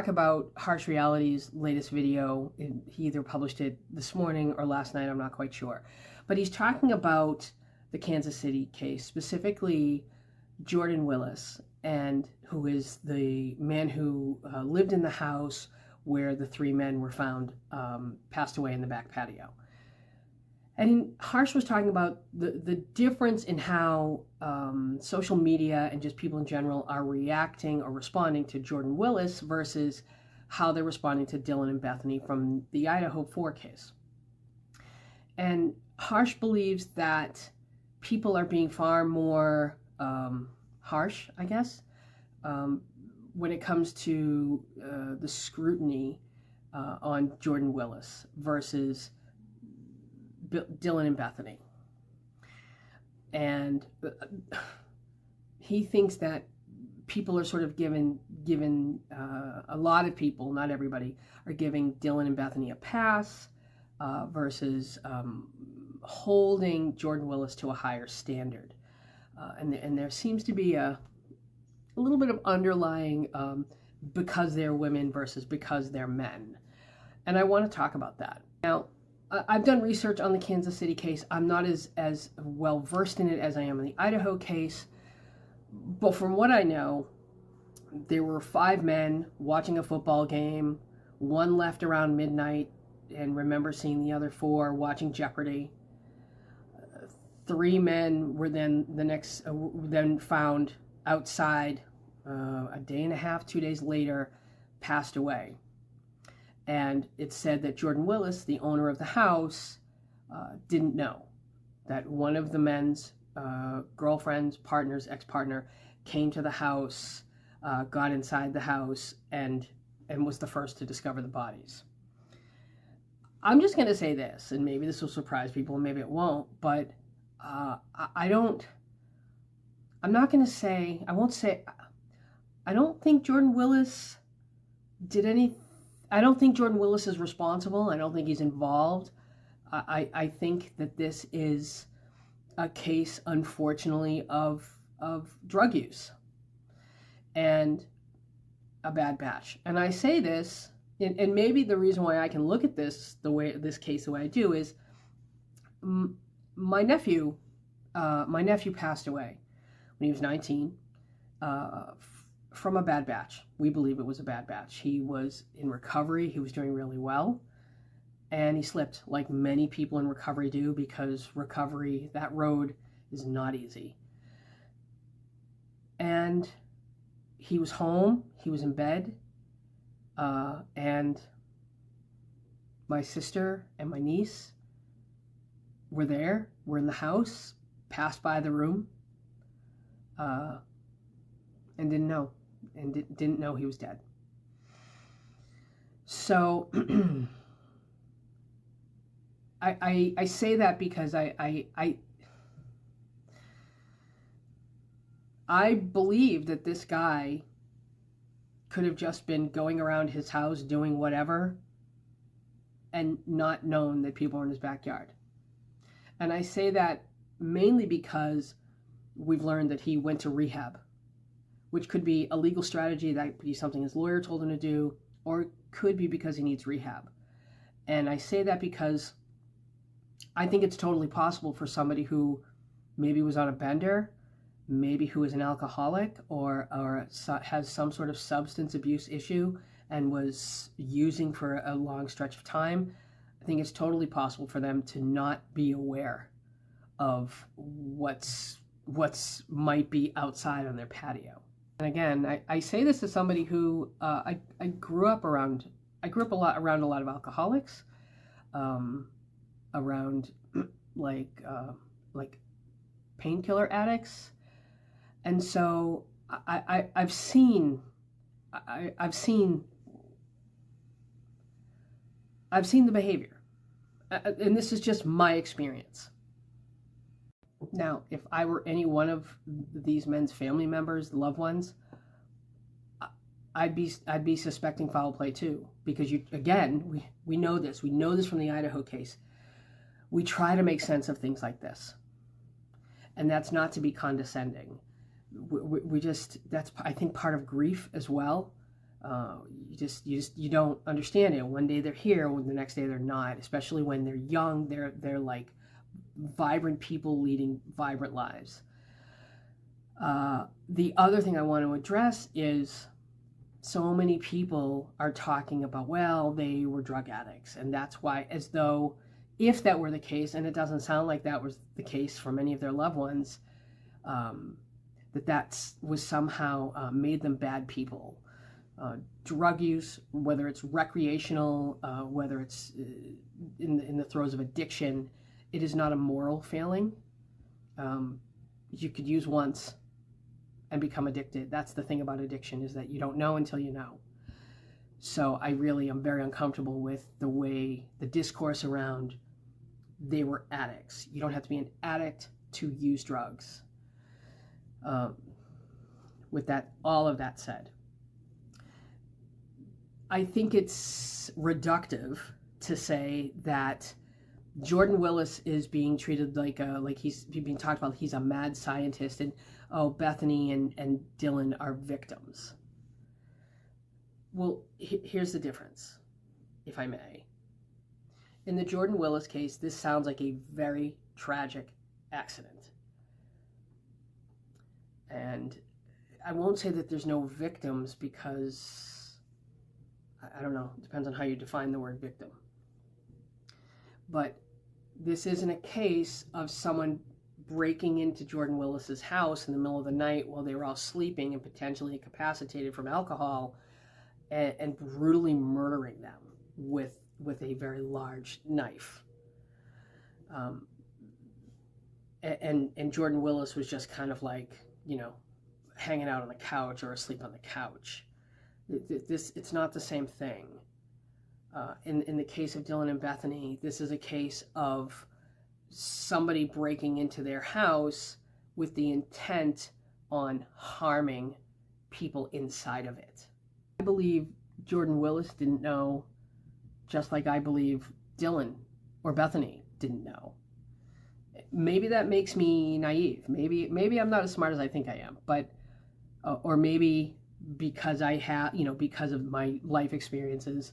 talk about Harsh Reality's latest video. He either published it this morning or last night, I'm not quite sure. But he's talking about the Kansas City case, specifically Jordan Willis, and who is the man who lived in the house where the three men were found passed away in the back patio. And Harsh was talking about the difference in how social media and just people in general are reacting or responding to Jordan Willis versus how they're responding to Dylan and Bethany from the Idaho 4 case. And Harsh believes that people are being far more harsh, I guess, when it comes to the scrutiny on Jordan Willis versus Dylan and Bethany. And he thinks that people are sort of given a lot of people, not everybody, are giving Dylan and Bethany a pass versus holding Jordan Willis to a higher standard. And there seems to be a little bit of underlying because they're women versus because they're men. And I want to talk about that. Now, I've done research on the Kansas City case. I'm not as well versed in it as I am in the Idaho case. But from what I know, there were 5 men watching a football game. 1 left around midnight and remember seeing the other 4 watching Jeopardy. 3 men were then found outside a day and a half, 2 days later, passed away. And it said that Jordan Willis, the owner of the house, didn't know that one of the men's girlfriends, partners, ex-partner, came to the house, got inside the house, and was the first to discover the bodies. I'm just going to say this, and maybe this will surprise people, and maybe it won't, but I don't think Jordan Willis did anything. I don't think Jordan Willis is responsible. I don't think he's involved. I think that this is a case, unfortunately, of drug use and a bad batch. And I say this, and maybe the reason why I can look at this case the way I do is my nephew passed away when he was 19. From a bad batch. We believe it was a bad batch. He was in recovery. He was doing really well. And he slipped, like many people in recovery do, because recovery, that road is not easy. And he was home. He was in bed. And my sister and my niece were there. Were in the house. Passed by the room. And didn't know. And didn't know he was dead. So I say that because I believe that this guy could have just been going around his house doing whatever and not known that people were in his backyard. And I say that mainly because we've learned that he went to rehab, which could be a legal strategy, that could be something his lawyer told him to do, or it could be because he needs rehab. And I say that because I think it's totally possible for somebody who maybe was on a bender, maybe who is an alcoholic, or has some sort of substance abuse issue and was using for a long stretch of time. I think it's totally possible for them to not be aware of what's might be outside on their patio. And again, I say this as somebody who I grew up around a lot of alcoholics, around like painkiller addicts, and so I've seen the behavior, and this is just my experience. Now, if I were any one of these men's family members, loved ones, I'd be suspecting foul play too, because we know this. We know this from the Idaho case. We try to make sense of things like this, and that's not to be condescending. That's, I think, part of grief as well. You don't understand it. One day they're here, when the next day they're not. Especially when they're young, they're like vibrant people leading vibrant lives. The other thing I want to address is so many people are talking about, well, they were drug addicts, and that's why, as though if that were the case, and it doesn't sound like that was the case for many of their loved ones, that was somehow made them bad people. Drug use, whether it's recreational, whether it's in the throes of addiction, it is not a moral failing. You could use once and become addicted. That's the thing about addiction, is that you don't know until you know. So I really am very uncomfortable with the way the discourse around they were addicts. You don't have to be an addict to use drugs. With that, all of that said, I think it's reductive to say that Jordan Willis is being treated like he's being talked about. He's a mad scientist, and Bethany and Dylan are victims. Well, here's the difference, if I may. In the Jordan Willis case, this sounds like a very tragic accident. And I won't say that there's no victims, because I don't know, it depends on how you define the word victim. But this isn't a case of someone breaking into Jordan Willis's house in the middle of the night while they were all sleeping and potentially incapacitated from alcohol, and brutally murdering them with a very large knife. And Jordan Willis was just kind of like, hanging out on the couch or asleep on the couch. It's not the same thing. In the case of Dylan and Bethany, this is a case of somebody breaking into their house with the intent on harming people inside of it. I believe Jordan Willis didn't know, just like I believe Dylan or Bethany didn't know. Maybe that makes me naive. Maybe I'm not as smart as I think I am, but or maybe because I have, because of my life experiences,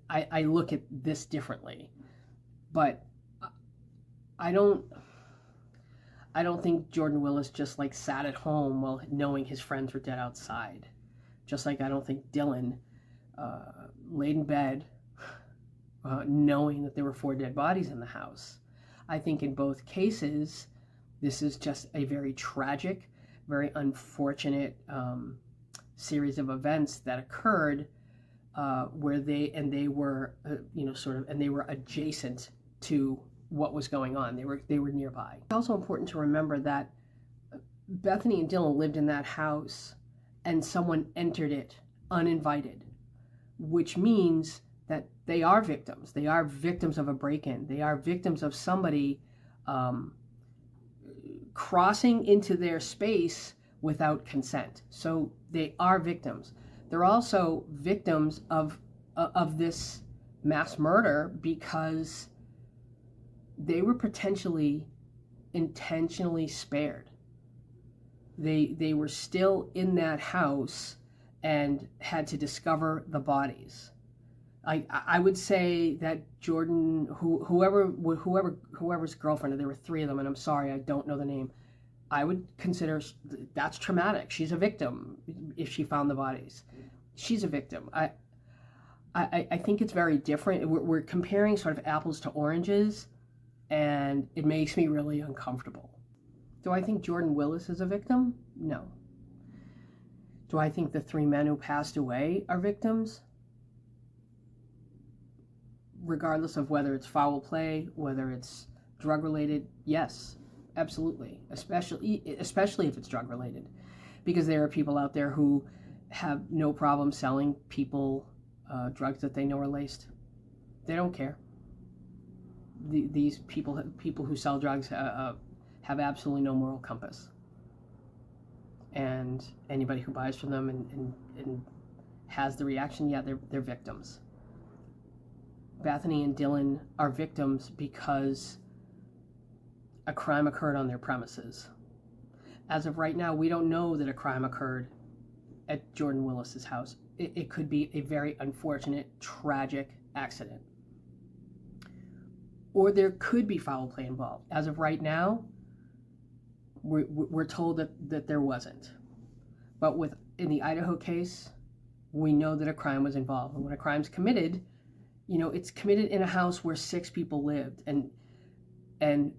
I look at this differently. But I don't think Jordan Willis just like sat at home while knowing his friends were dead outside. Just like I don't think Dylan laid in bed knowing that there were 4 dead bodies in the house. I think in both cases, this is just a very tragic, very unfortunate series of events that occurred where they were adjacent to what was going on. They were nearby. It's also important to remember that Bethany and Dylan lived in that house, and someone entered it uninvited, which means that they are victims. They are victims of a break-in. They are victims of somebody crossing into their space without consent. So they are victims. They're also victims of this mass murder because they were potentially intentionally spared. They were still in that house and had to discover the bodies. I would say that Jordan, whoever's girlfriend, there were 3 of them, and I'm sorry, I don't know the name. I would consider that's traumatic. She's a victim if she found the bodies. She's a victim. I think it's very different. We're comparing sort of apples to oranges, and it makes me really uncomfortable. Do I think Jordan Willis is a victim? No. Do I think the 3 men who passed away are victims? Regardless of whether it's foul play, whether it's drug related, yes, absolutely. Especially if it's drug related, because there are people out there who have no problem selling people drugs that they know are laced. They don't care. These people who sell drugs have absolutely no moral compass, and anybody who buys from them and has the reaction, yeah, they're victims. Bethany and Dylan are victims because a crime occurred on their premises. As of right now, we don't know that a crime occurred at Jordan Willis's house. it could be a very unfortunate, tragic accident. Or there could be foul play involved. As of right now, we're told that there wasn't. But in the Idaho case, we know that a crime was involved. And when a crime's committed, it's committed in a house where 6 people lived, and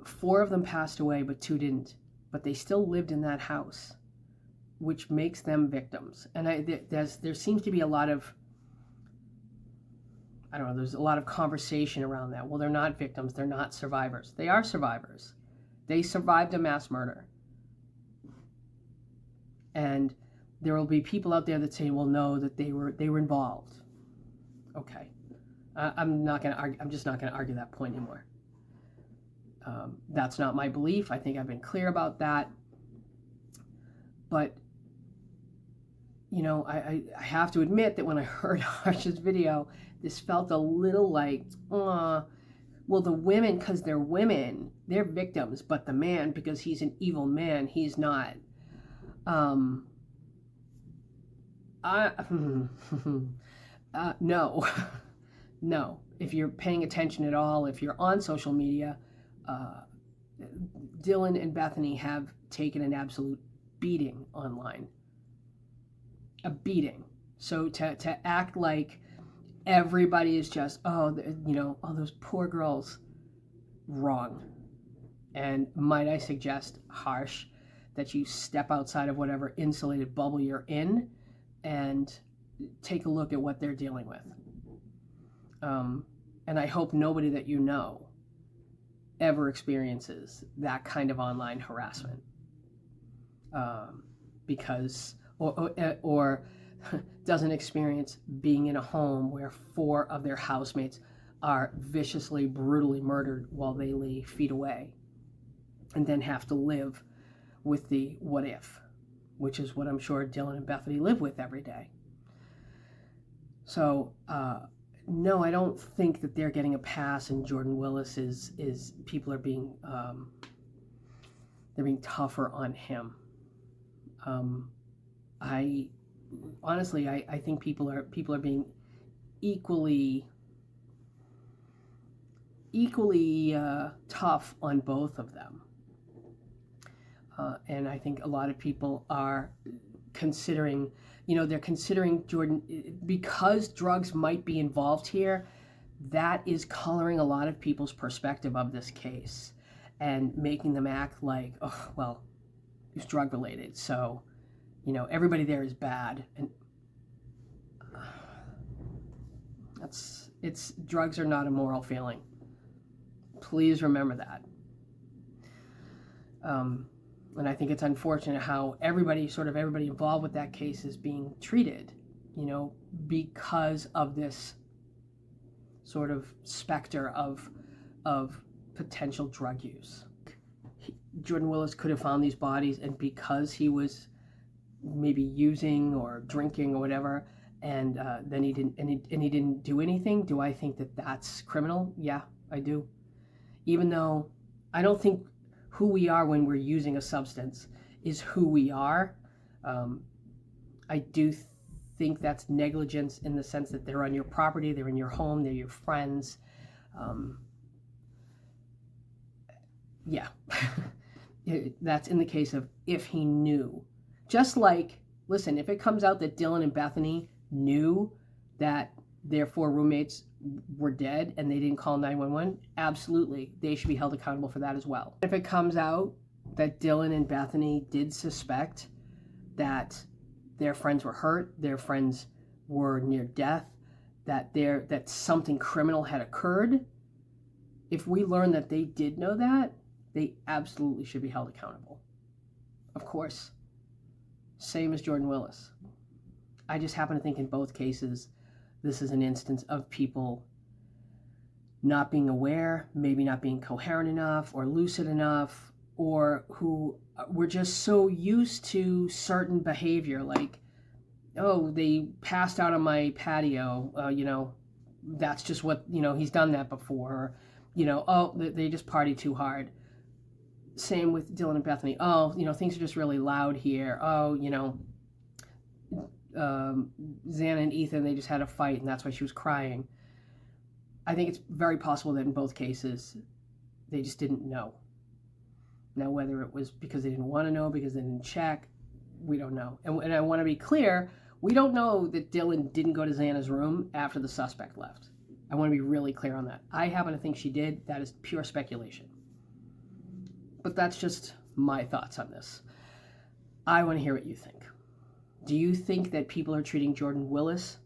4 of them passed away, but 2 didn't. But they still lived in that house, which makes them victims. And there seems to be a lot of, I don't know, there's a lot of conversation around that. Well, they're not victims, they're not survivors. They are survivors. They survived a mass murder. And there will be people out there that say, well, no, that they were involved. Okay. I'm just not going to argue that point anymore. That's not my belief. I think I've been clear about that. But, I have to admit that when I heard Harsh's video, this felt a little like, well, the women, because they're women, they're victims, but the man, because he's an evil man, he's not. No. No. If you're paying attention at all, if you're on social media, Dylan and Bethany have taken an absolute beating online. A beating. So to act like everybody is just, oh, those poor girls, wrong. And might I suggest, Harsh, that you step outside of whatever insulated bubble you're in and take a look at what they're dealing with. And I hope nobody that you know ever experiences that kind of online harassment, because or doesn't experience being in a home where 4 of their housemates are viciously, brutally murdered while they lay feet away, and then have to live with the what if, which is what I'm sure Dylan and Bethany live with every day. So, no, I don't think that they're getting a pass, and Jordan Willis is people are being they're being tougher on him. I honestly think people are being equally tough on both of them, and I think a lot of people are considering. They're considering Jordan, because drugs might be involved here. That is coloring a lot of people's perspective of this case and making them act like, oh, well, it's drug related, so, everybody there is bad. And drugs are not a moral feeling. Please remember that. And I think it's unfortunate how everybody involved with that case is being treated, because of this sort of specter of potential drug use. Jordan Willis could have found these bodies, and because he was maybe using or drinking or whatever, and then he didn't do anything. Do I think that that's criminal? Yeah, I do. Even though I don't think who we are when we're using a substance is who we are. I do think that's negligence in the sense that they're on your property, they're in your home, they're your friends. Yeah, that's in the case of if he knew. Just like, listen, if it comes out that Dylan and Bethany knew that their 4 roommates were dead and they didn't call 911, absolutely, they should be held accountable for that as well. If it comes out that Dylan and Bethany did suspect that their friends were hurt, their friends were near death, that something criminal had occurred, if we learn that they did know that, they absolutely should be held accountable. Of course. Same as Jordan Willis. I just happen to think in both cases, this is an instance of people not being aware, maybe not being coherent enough or lucid enough, or who were just so used to certain behavior, like, oh, they passed out on my patio, that's just what, he's done that before, or, oh, they just party too hard. Same with Dylan and Bethany. Oh, things are just really loud here. Oh, Xana and Ethan, they just had a fight and that's why she was crying. I think it's very possible that in both cases, they just didn't know. Now, whether it was because they didn't want to know, because they didn't check, we don't know. And I want to be clear, we don't know that Dylan didn't go to Xana's room after the suspect left. I want to be really clear on that. I happen to think she did. That is pure speculation. But that's just my thoughts on this. I want to hear what you think. Do you think that people are treating Jordan Willis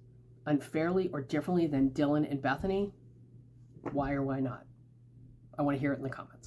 unfairly or differently than Dylan and Bethany? Why or why not? I want to hear it in the comments.